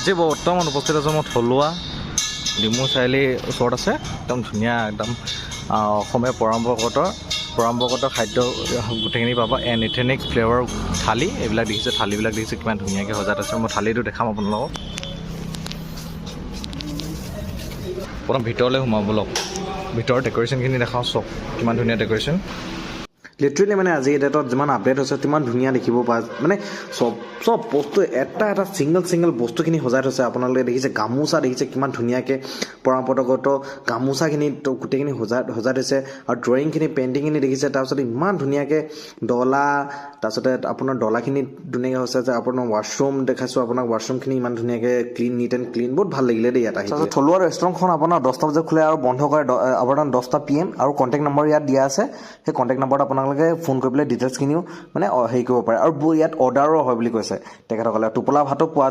আজি বৰ্তমান উপস্থিত আছোঁ মই থলুৱা ডিমু চাৰিআলি ওচৰত আছে একদম ধুনীয়া একদম অসমীয়া পৰম্পৰাগত খাদ্য গোটেইখিনি পাবা এণ্ড এথেনিক ফ্লেভাৰ থালি এইবিলাক দেখিছে থালিবিলাক দেখিছে কিমান ধুনীয়াকৈ সজাত আছে মই থালিটো দেখাম আপোনালোকক প্ৰথম ভিতৰলৈ সোমাব ব'লক ভিতৰৰ ডেক'ৰেশ্যনখিনি দেখাওঁ চব কিমান ধুনীয়া ডেক'ৰেশ্যন লিটাৰেলি মানে আজি ডেটত যিমান আপডেট হৈছে তিমান ধুনীয়া দেখিব পায় মানে চব বস্তু এটা ছিংগল বস্তুখিনি সজাই থৈছে আপোনালোকে দেখিছে গামোচা দেখিছে কিমান ধুনীয়াকৈ পৰম্পৰাগত গামোচাখিনি গোটেইখিনি সজাই থৈছে আৰু ড্ৰয়িংখিনি পেইণ্টিংখিনি দেখিছে তাৰপিছত ইমান ধুনীয়াকৈ ডলা তাৰপিছতে আপোনাৰ ডলাখিনি ধুনীয়াকৈ হৈছে যে আপোনাৰ ৱাশ্বৰুম দেখাইছোঁ আপোনাক ৱাশ্বৰুমখিনি ইমান ধুনীয়াকৈ নিট এণ্ড ক্লিন বহুত ভাল লাগিলে দেই ইয়াত আহি থলুৱা ৰেষ্টুৰেণ্টখন আপোনাৰ 10টা বজাত খোলে আৰু বন্ধ কৰে আপোনাৰ 10টা PM আৰু কণ্টেক্ট নম্বৰ ইয়াত দিয়া আছে সেই কণ্টেক্ট নম্বৰত আপোনালোকে ফোন কৰি পেলাই ডিটেইলছখিনিও মানে হেৰি কৰিব পাৰে আৰু ইয়াত অৰ্ডাৰো হয় বুলি কৈছে তেখেতসকলে টোপোলা ভাতো পোৱা যায়